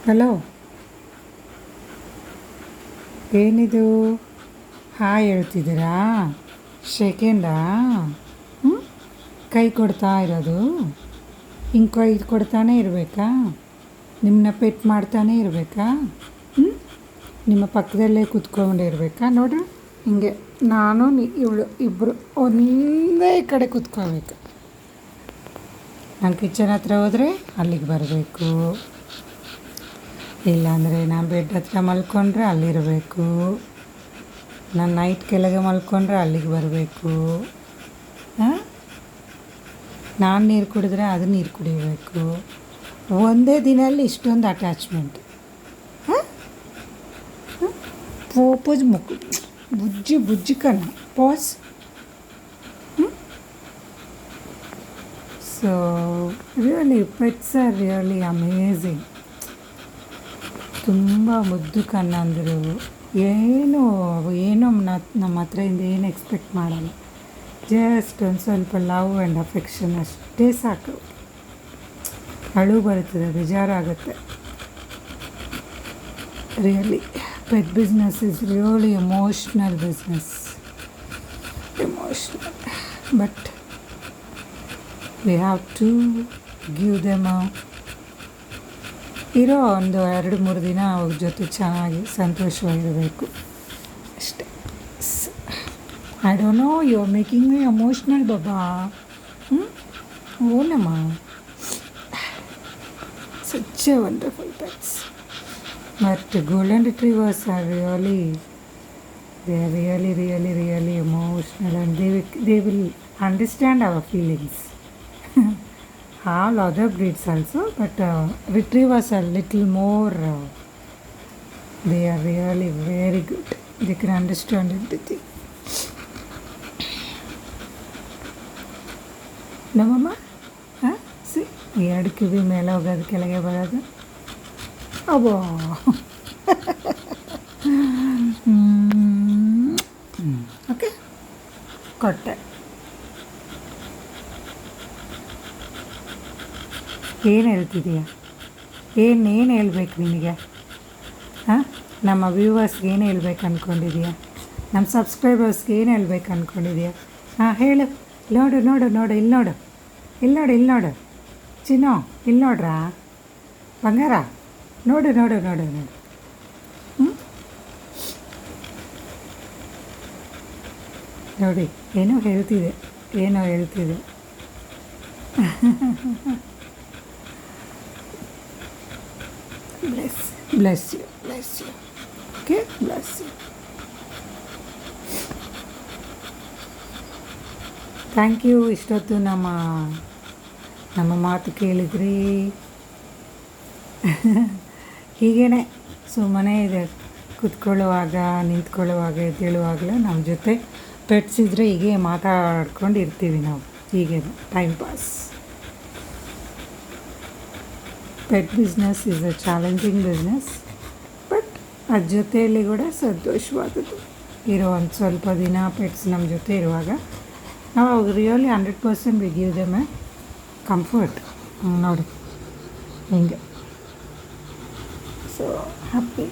Hello, ಏನಿದು hi ಹೇಳ್ತಿದ್ದೀರಾ? ಸೆಕೆಂಡಾ? ಹ್ಞೂ, ಕೈ ಕೊಡ್ತಾ ಇರೋದು ಹಿಂಗೆ ಕೈ ಕೊಡ್ತಾನೆ ಇರಬೇಕಾ? ನಿಮ್ಮನ್ನ ಪೆಟ್ ಮಾಡ್ತಾನೆ ಇರಬೇಕಾ? ನಿಮ್ಮ ಪಕ್ಕದಲ್ಲೇ ಕೂತ್ಕೊಂಡಿರ್ಬೇಕಾ? ನೋಡ್ರಿ ಹಿಂಗೆ ನಾನು ಇವಳು ಇಬ್ಬರು ಒಂದೇ ಕಡೆ ಕೂತ್ಕೋಬೇಕು. ನಾನು ಕಿಚನ್ ಹತ್ರ ಹೋದರೆ ಅಲ್ಲಿಗೆ ಬರಬೇಕು, ಇಲ್ಲಾಂದರೆ ನಾನು ಬೆಡ್ ಹತ್ರ ಮಲ್ಕೊಂಡ್ರೆ ಅಲ್ಲಿರಬೇಕು, ನಾನು ನೈಟ್ ಕೆಳಗೆ ಮಲ್ಕೊಂಡ್ರೆ ಅಲ್ಲಿಗೆ ಬರಬೇಕು. ನಾನು ನೀರು ಕುಡಿದ್ರೆ ಅದು ನೀರು ಕುಡಿಬೇಕು. ಒಂದೇ ದಿನಲ್ಲಿ ಇಷ್ಟೊಂದು ಅಟ್ಯಾಚ್ಮೆಂಟ್. ಪೋಪೋಜ್ ಮುಕ್ಕು ಬುಜ್ಜಿ ಬುಜ್ಜಿ ಕಣ್ಣ pass. So really pets are really amazing. ತುಂಬ ಮುದ್ದು ಕಣ್ಣಂದರು. ಏನೋ ನಮ್ಮ ಹತ್ರದಿಂದ ಏನು ಎಕ್ಸ್ಪೆಕ್ಟ್ ಮಾಡಲ್ಲ. ಜಸ್ಟ್ ಒಂದು ಸ್ವಲ್ಪ ಲವ್ ಆ್ಯಂಡ್ ಅಫೆಕ್ಷನ್ ಅಷ್ಟೇ ಸಾಕು. ಅಳು ಬರುತ್ತದೆ, ಬೇಜಾರಾಗುತ್ತೆ. Really pet business is really emotional business. Emotional, but we have to give them ಇರೋ ಒಂದು 2-3 ದಿನ ಅವ್ರ ಜೊತೆ ಚೆನ್ನಾಗಿ ಸಂತೋಷವಾಗಿರಬೇಕು ಅಷ್ಟೇ. I don't know, you are making me emotional ಬಾಬಾ. ಓನಮ್ಮ, such a wonderful pets. But golden retrievers are really emotional, and they will understand our feelings. All other breeds also, but retrievers are little more, they are really very good. They can understand everything. ನಮ್ಮಮ್ಮ C ಎರಡು ಕಿವಿ ಮೇಲೆ ಹೋಗೋದು, ಕೆಳಗೆ ಬರೋದು. ಅಬ್ಬೋ okay, ಕೊಟ್ಟೆ. ಏನು ಹೇಳ್ತಿದೀಯ? ಏನು ಹೇಳ್ಬೇಕು ನಿನಗೆ? ನಮ್ಮ ವ್ಯೂವರ್ಸ್ಗೆ ಏನು ಹೇಳ್ಬೇಕು ಅಂದ್ಕೊಂಡಿದೀಯ? ನಮ್ಮ ಸಬ್ಸ್ಕ್ರೈಬರ್ಸ್ಗೆ ಏನು ಹೇಳ್ಬೇಕು ಅಂದ್ಕೊಂಡಿದೀಯ? ಹೇಳು. ನೋಡು ಇಲ್ಲಿ ನೋಡು ಚಿನ್ನು, ಇಲ್ಲಿ ನೋಡ್ರಾ ಬಂಗಾರ, ನೋಡು. ನೋಡಿ ಏನೋ ಹೇಳ್ತಿದೆ. Bless you. Okay, bless you. Thank you. ಇಷ್ಟೊತ್ತು ನಮ್ಮ ಮಾತು ಕೇಳಿದ್ರಿ. ಹೀಗೇ ಸುಮ್ಮನೆ ಇದೆ, ಕೂತ್ಕೊಳ್ಳುವಾಗ, ನಿಂತ್ಕೊಳ್ಳುವಾಗ, ಎದ್ದೇಳುವಾಗಲೂ ನಮ್ಮ ಜೊತೆ ಪೆಟ್ಸ್ ಇದ್ದರೆ ಹೀಗೆ ಮಾತಾಡ್ಕೊಂಡು ಇರ್ತೀವಿ ನಾವು. ಹೀಗೆ time pass. Pet business is a challenging business, but ಅದ್ರ ಜೊತೆಯಲ್ಲಿ ಕೂಡ ಸಂತೋಷವಾದದ್ದು. ಇರೋ ಒಂದು ಸ್ವಲ್ಪ ದಿನ ಪೆಟ್ಸ್ ನಮ್ಮ ಜೊತೆ ಇರುವಾಗ ನಾವು really 100% we give them A comfort. ನೋಡಿ ಹಿಂಗೆ. So happy.